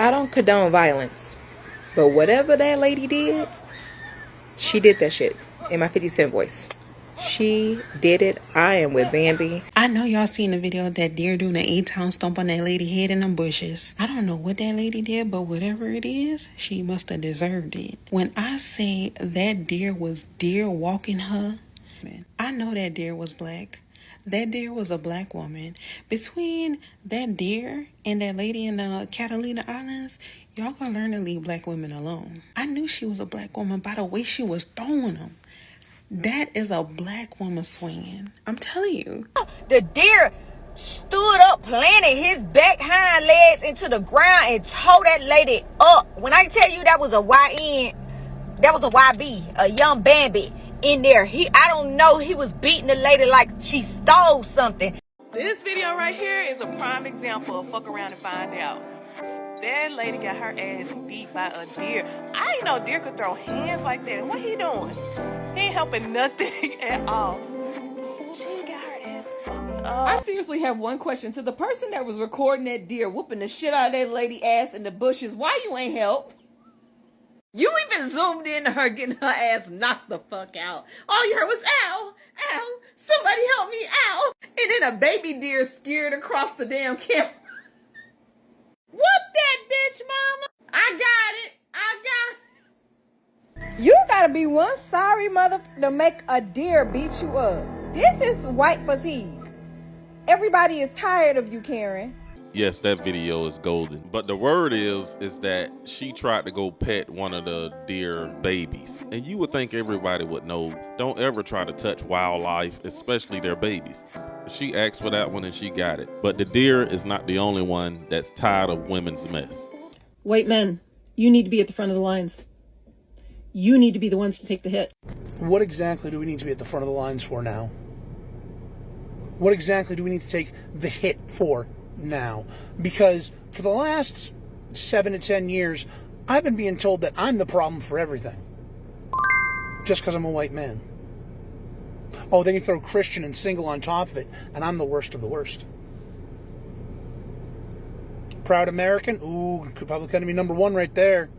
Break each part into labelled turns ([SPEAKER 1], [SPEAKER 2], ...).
[SPEAKER 1] I don't condone violence, but whatever that lady did, she did that shit in my 50 Cent voice. She did it. I am with Bambi.
[SPEAKER 2] I know y'all seen the video of that deer doing an 8-town stomp on that lady head in them bushes. I don't know what that lady did, but whatever it is, she must have deserved it. When I say that deer was deer walking her, man, I know that deer was black. That deer was a black woman. Between that deer and that lady in the Catalina Islands, y'all gonna learn to leave black women alone. I knew she was a black woman by the way she was throwing them. That is a black woman swinging. I'm telling you.
[SPEAKER 3] The deer stood up, planted his back hind legs into the ground and tore that lady up. When I tell you that was a YN, that was a YB, a young Bambi in there. I don't know, he was beating the lady like she stole something.
[SPEAKER 4] This video right here is a prime example of fuck around and find out. That lady got her ass beat by a deer. I didn't know deer could throw hands like that. What he doing? He ain't helping nothing at all. She got her ass fucked up.
[SPEAKER 5] I seriously have one question. To the person that was recording that deer whooping the shit out of that lady ass in the bushes, why you ain't help? You even zoomed in to her getting her ass knocked the fuck out. All you heard was, ow, ow, somebody help me, ow. And then a baby deer scared across the damn camera. Whoop that bitch, mama. I got it.
[SPEAKER 6] You gotta be one sorry mother to make a deer beat you up. This is white fatigue. Everybody is tired of you, Karen.
[SPEAKER 7] Yes, that video is golden. But the word is that she tried to go pet one of the deer babies. And you would think everybody would know, don't ever try to touch wildlife, especially their babies. She asked for that one and she got it. But the deer is not the only one that's tired of women's mess.
[SPEAKER 5] White men, you need to be at the front of the lines. You need to be the ones to take the hit.
[SPEAKER 8] What exactly do we need to be at the front of the lines for now? What exactly do we need to take the hit for now? Because for the last 7 to 10 years, I've been being told that I'm the problem for everything. Just because I'm a white man. Oh, then you throw Christian and single on top of it, and I'm the worst of the worst. Proud American? Ooh, public enemy number one right there.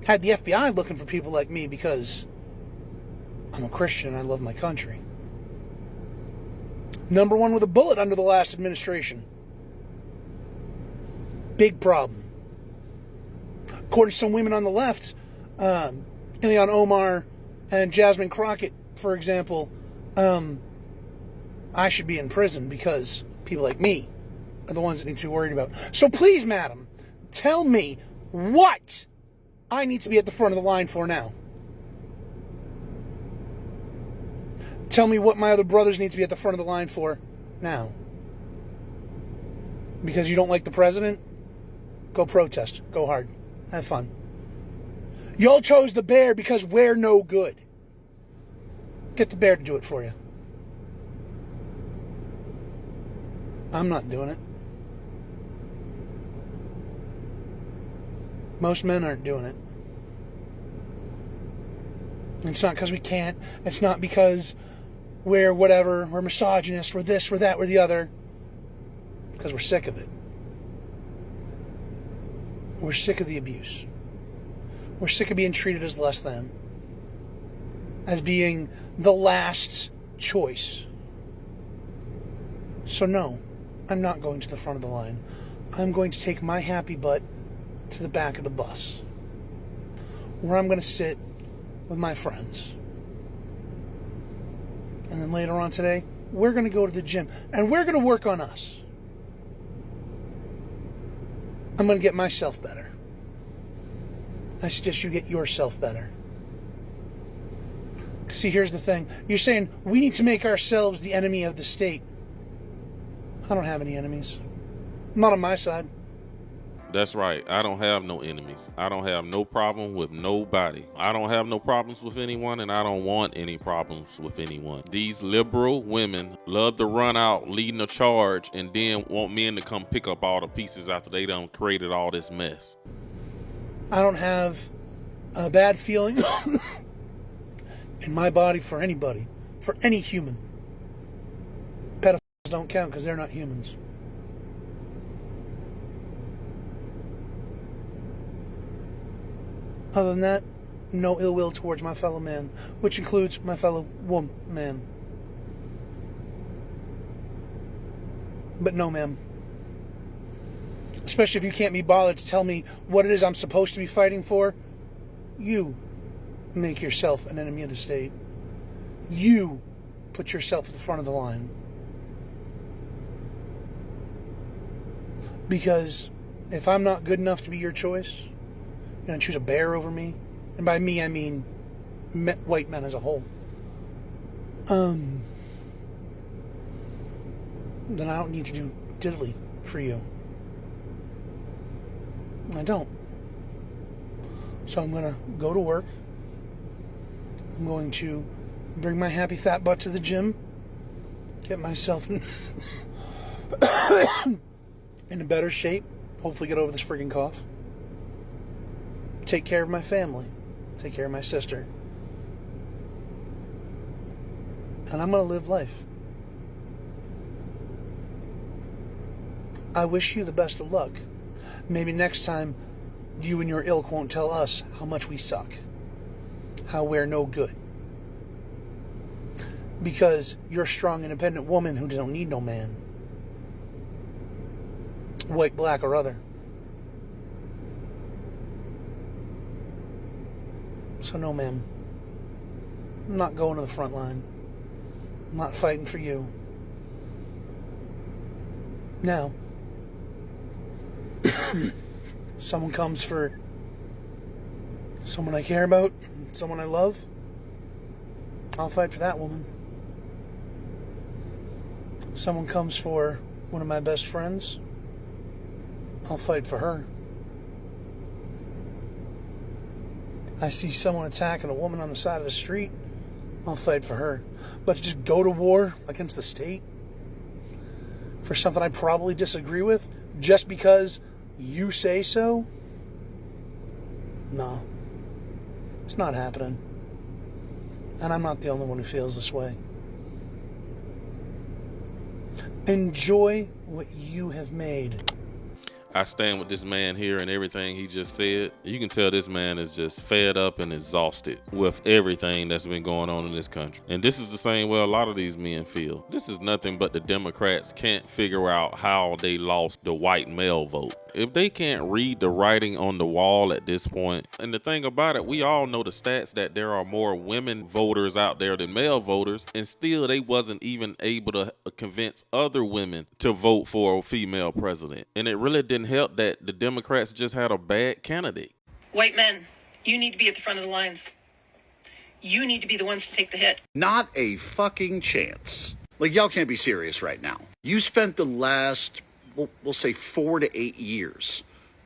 [SPEAKER 8] Had the FBI looking for people like me because I'm a Christian and I love my country. Number one with a bullet under the last administration. Big problem. According to some women on the left, Ilhan Omar and Jasmine Crockett, for example, I should be in prison because people like me are the ones that need to be worried about. So please, madam, tell me what I need to be at the front of the line for now. Tell me what my other brothers need to be at the front of the line for now. Because you don't like the president? Go protest. Go hard. Have fun. Y'all chose the bear because we're no good. Get the bear to do it for you. I'm not doing it. Most men aren't doing it. And it's not because we can't. It's not because we're whatever. We're misogynist. We're this, we're that, we're the other. Because we're sick of it. We're sick of the abuse. We're sick of being treated as less than. As being the last choice. So no, I'm not going to the front of the line. I'm going to take my happy butt to the back of the bus, where I'm going to sit with my friends. And then later on today, we're going to go to the gym, and we're going to work on us. I'm going to get myself better. I suggest you get yourself better. See, here's the thing. You're saying we need to make ourselves the enemy of the state. I don't have any enemies. Not on my side.
[SPEAKER 7] That's right. I don't have no enemies. I don't have no problem with nobody. I don't have no problems with anyone, and I don't want any problems with anyone. These liberal women love to run out leading a charge and then want men to come pick up all the pieces after they done created all this mess.
[SPEAKER 8] I don't have a bad feeling in my body for anybody, for any human. Pedophiles don't count because they're not humans. Other than that, no ill will towards my fellow man, which includes my fellow woman. But no, ma'am. Especially if you can't be bothered to tell me what it is I'm supposed to be fighting for. You make yourself an enemy of the state. You put yourself at the front of the line. Because if I'm not good enough to be your choice, you're going to choose a bear over me. And by me, I mean white men as a whole. Then I don't need to do diddly for you. I don't. So I'm going to go to work. I'm going to bring my happy fat butt to the gym. Get myself in a better shape. Hopefully get over this friggin' cough. Take care of my family. Take care of my sister. And I'm going to live life. I wish you the best of luck. Maybe next time you and your ilk won't tell us how much we suck. How we're no good. Because you're a strong, independent woman who don't need no man. White, black, or other. So no, ma'am. I'm not going to the front line. I'm not fighting for you. Now, someone comes for someone I care about, someone I love, I'll fight for that woman. Someone comes for one of my best friends, I'll fight for her. I see someone attacking a woman on the side of the street, I'll fight for her. But to just go to war against the state for something I probably disagree with just because you say so? No. It's not happening. And I'm not the only one who feels this way. Enjoy what you have made.
[SPEAKER 7] I stand with this man here and everything he just said. You can tell this man is just fed up and exhausted with everything that's been going on in this country. And this is the same way a lot of these men feel. This is nothing but the Democrats can't figure out how they lost the white male vote. If they can't read the writing on the wall at this point, and the thing about it, we all know the stats that there are more women voters out there than male voters, and still they wasn't even able to convince other women to vote for a female president. And it really didn't help that the Democrats just had a bad candidate.
[SPEAKER 9] White men, you need to be at the front of the lines. You need to be the ones to take the hit.
[SPEAKER 10] Not a fucking chance. Like, y'all can't be serious right now. You spent the last, we'll say 4 to 8 years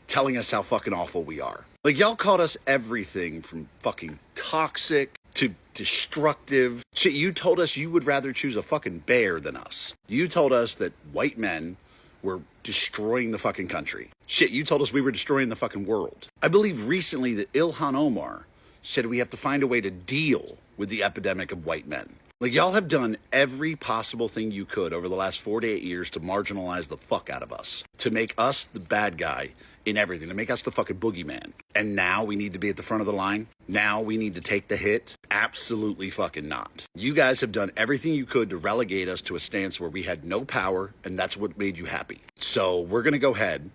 [SPEAKER 10] telling us how fucking awful we are. Like, y'all called us everything from fucking toxic to destructive. Shit, you told us you would rather choose a fucking bear than us. You told us that white men were destroying the fucking country. Shit, you told us we were destroying the fucking world. I believe recently that Ilhan Omar said we have to find a way to deal with the epidemic of white men. Like, y'all have done every possible thing you could over the last 4 to 8 years to marginalize the fuck out of us, to make us the bad guy in everything, to make us the fucking boogeyman. And now we need to be at the front of the line? Now we need to take the hit? Absolutely fucking not. You guys have done everything you could to relegate us to a stance where we had no power, and that's what made you happy. So we're gonna go ahead,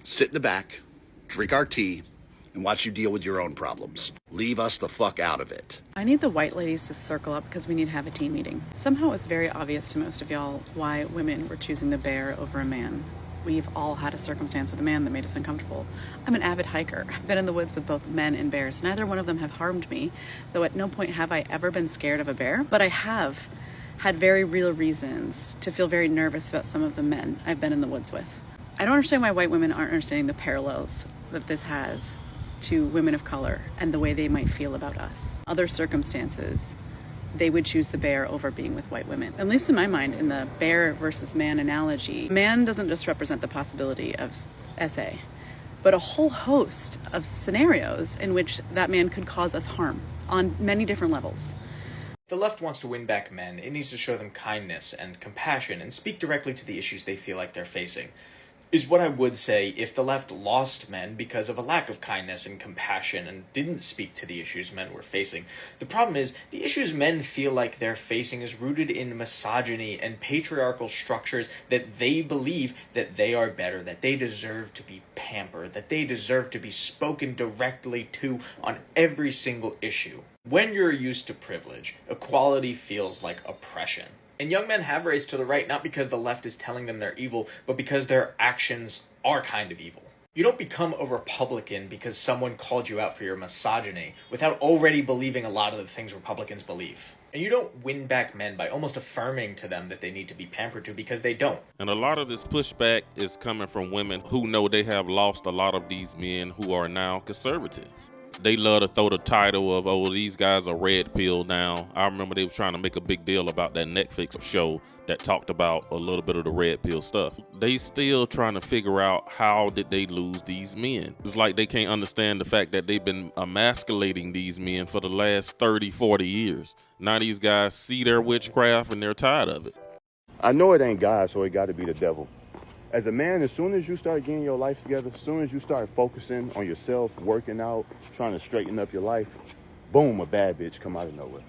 [SPEAKER 10] sit in the back, drink our tea, and watch you deal with your own problems. Leave us the fuck out of it.
[SPEAKER 11] I need the white ladies to circle up because we need to have a team meeting. Somehow it's very obvious to most of y'all why women were choosing the bear over a man. We've all had a circumstance with a man that made us uncomfortable. I'm an avid hiker. I've been in the woods with both men and bears. Neither one of them have harmed me, though at no point have I ever been scared of a bear. But I have had very real reasons to feel very nervous about some of the men I've been in the woods with. I don't understand why white women aren't understanding the parallels that this has to women of color and the way they might feel about us. Other circumstances, they would choose the bear over being with white women. At least in my mind, in the bear versus man analogy, man doesn't just represent the possibility of SA, but a whole host of scenarios in which that man could cause us harm on many different levels.
[SPEAKER 12] The left wants to win back men. It needs to show them kindness and compassion and speak directly to the issues they feel like they're facing. is what I would say if the left lost men because of a lack of kindness and compassion and didn't speak to the issues men were facing. The problem is, the issues men feel like they're facing is rooted in misogyny and patriarchal structures that they believe that they are better, that they deserve to be pampered, that they deserve to be spoken directly to on every single issue. When you're used to privilege, equality feels like oppression. And young men have raised to the right not because the left is telling them they're evil, but because their actions are kind of evil. You don't become a Republican because someone called you out for your misogyny without already believing a lot of the things Republicans believe. And you don't win back men by almost affirming to them that they need to be pampered to, because they don't.
[SPEAKER 7] And a lot of this pushback is coming from women who know they have lost a lot of these men who are now conservative. They love to throw the title of, oh, these guys are red pill now. I remember they was trying to make a big deal about that Netflix show that talked about a little bit of the red pill stuff. They still trying to figure out how did they lose these men. It's like they can't understand the fact that they've been emasculating these men for the last 30, 40 years. Now these guys see their witchcraft and they're tired of it.
[SPEAKER 13] I know it ain't God, so it got to be the devil. As a man, as soon as you start getting your life together, as soon as you start focusing on yourself, working out, trying to straighten up your life, boom, a bad bitch come out of nowhere.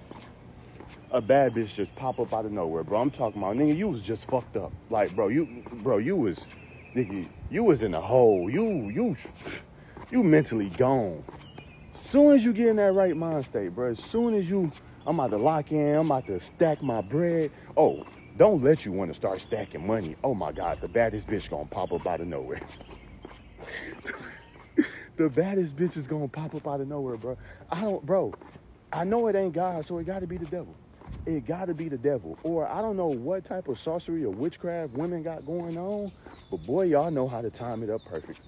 [SPEAKER 13] A bad bitch just pop up out of nowhere, bro. I'm talking about, nigga, you was just fucked up. Like, you was in a hole. You mentally gone. As soon as you get in that right mind state, bro, as soon as I'm about to lock in, I'm about to stack my bread. Oh, don't let you want to start stacking money. Oh my God, the baddest bitch gonna pop up out of nowhere. The baddest bitch is gonna pop up out of nowhere, bro. I know it ain't God, so it gotta be the devil. It gotta be the devil. Or I don't know what type of sorcery or witchcraft women got going on, but boy, y'all know how to time it up perfect.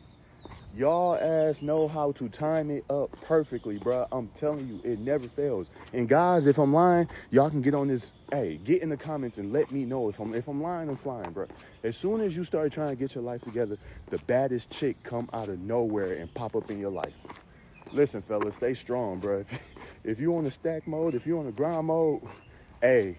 [SPEAKER 13] Y'all ass know how to time it up perfectly, bro. I'm telling you, it never fails. And guys, if I'm lying, y'all can get on this. Hey, get in the comments and let me know if I'm lying. I'm flying, bro. As soon as you start trying to get your life together, the baddest chick come out of nowhere and pop up in your life. Listen, fellas, stay strong, bro. If you on the stack mode, if you on the grind mode, hey,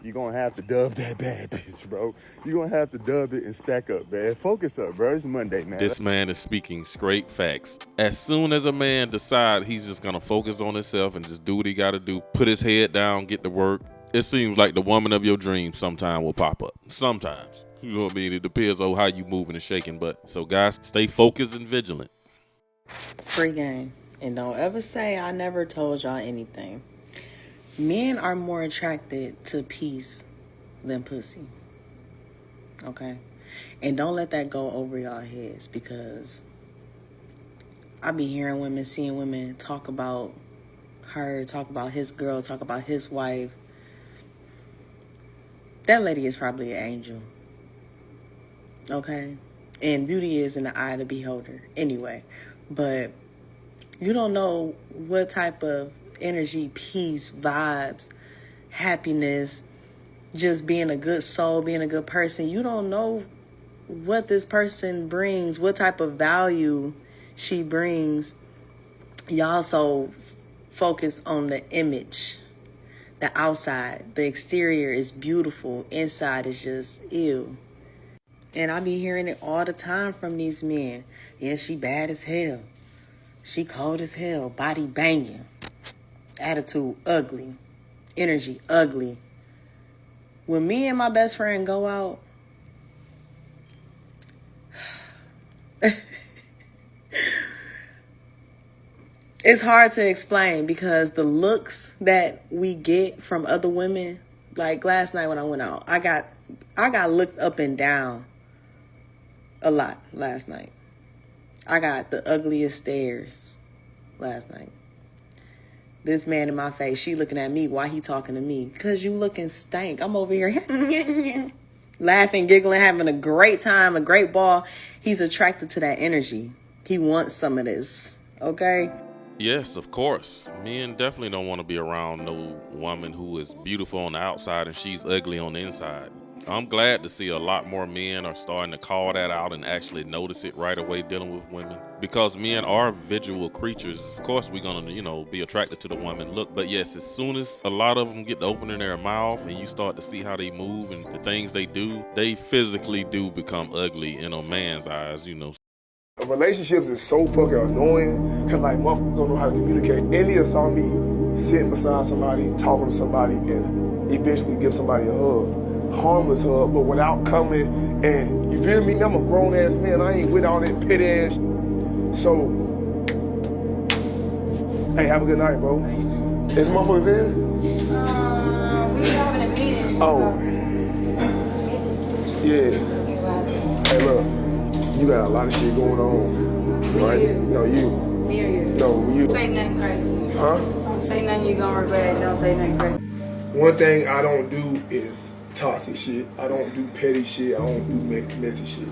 [SPEAKER 13] you're going to have to dub that bad bitch, bro. You're going to have to dub it and stack up, man. Focus up, bro. It's Monday, man.
[SPEAKER 7] This man is speaking straight facts. As soon as a man decides he's just going to focus on himself and just do what he got to do, put his head down, get to work, it seems like the woman of your dreams sometime will pop up. Sometimes. You know what I mean? It depends on how you moving and shaking. But so guys, stay focused and vigilant.
[SPEAKER 2] Free game. And don't ever say I never told y'all anything. Men are more attracted to peace than pussy. Okay? And don't let that go over y'all heads, because I be hearing women, seeing women talk about her, talk about his girl, talk about his wife. That lady is probably an angel. Okay? And beauty is in the eye of the beholder. Anyway, but you don't know what type of energy, peace, vibes, happiness, just being a good soul, being a good person. You don't know what this person brings, what type of value she brings. Y'all so focused on the image, the outside. The exterior is beautiful, inside is just ew. And I be hearing it all the time from these men. Yeah, she bad as hell. She cold as hell, body banging. Attitude ugly, energy ugly. When me and my best friend go out, it's hard to explain, because the looks that we get from other women, like last night when I went out, I got looked up and down a lot last night. I got the ugliest stares last night. This man in my face, she looking at me. Why he talking to me? Because you looking stank. I'm over here laughing, giggling, having a great time, a great ball. He's attracted to that energy. He wants some of this. Okay?
[SPEAKER 7] Yes, of course. Men definitely don't want to be around no woman who is beautiful on the outside and she's ugly on the inside. I'm glad to see a lot more men are starting to call that out and actually notice it right away dealing with women. Because men are visual creatures. Of course, we're gonna, be attracted to the woman look. But yes, as soon as a lot of them get to opening their mouth and you start to see how they move and the things they do, they physically do become ugly in a man's eyes,
[SPEAKER 14] Relationships is so fucking annoying because like motherfuckers don't know how to communicate. India saw me sitting beside somebody, talking to somebody, and eventually give somebody a hug. Harmless hug, but without coming and, you feel me? I'm a grown ass man. I ain't with all that pit ass. So, hey, have a good night, bro. Is motherfuckers in?
[SPEAKER 3] We having a meeting.
[SPEAKER 14] Oh. Yeah. Hey, look. You got a lot of shit going on, right? No, you.
[SPEAKER 3] Me or you?
[SPEAKER 14] No, you.
[SPEAKER 3] Don't say nothing crazy.
[SPEAKER 14] Huh?
[SPEAKER 3] Don't say nothing you gonna regret. Don't say nothing crazy.
[SPEAKER 14] One thing I don't do is toxic shit. I don't do petty shit. I don't do messy shit.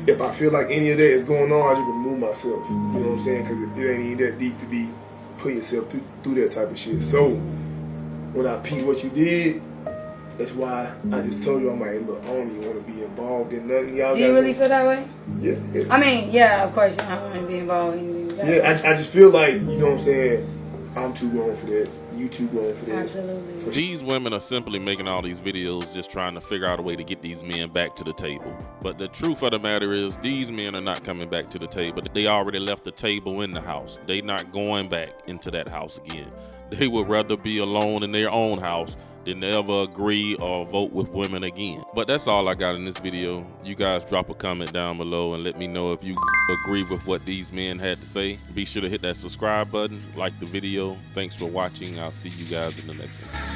[SPEAKER 14] If I feel like any of that is going on, I just remove myself. You know what I'm saying? Because it ain't even that deep to be putting yourself through that type of shit. So when I peep what you did, that's why I just told you, I'm like, look, I don't even want to be involved in nothing y'all.
[SPEAKER 3] Do you really feel that way?
[SPEAKER 14] Yeah.
[SPEAKER 3] I mean, yeah, of course, I don't want to be involved in that.
[SPEAKER 14] Yeah, I just feel like, you know what I'm saying, I'm too grown for that. You too grown for that.
[SPEAKER 3] Absolutely.
[SPEAKER 7] These women are simply making all these videos just trying to figure out a way to get these men back to the table. But the truth of the matter is these men are not coming back to the table. They already left the table in the house. They not going back into that house again. They would rather be alone in their own house than ever agree or vote with women again. But that's all I got in this video. You guys drop a comment down below and let me know if you agree with what these men had to say. Be sure to hit that subscribe button, like the video. Thanks for watching. I'll see you guys in the next one.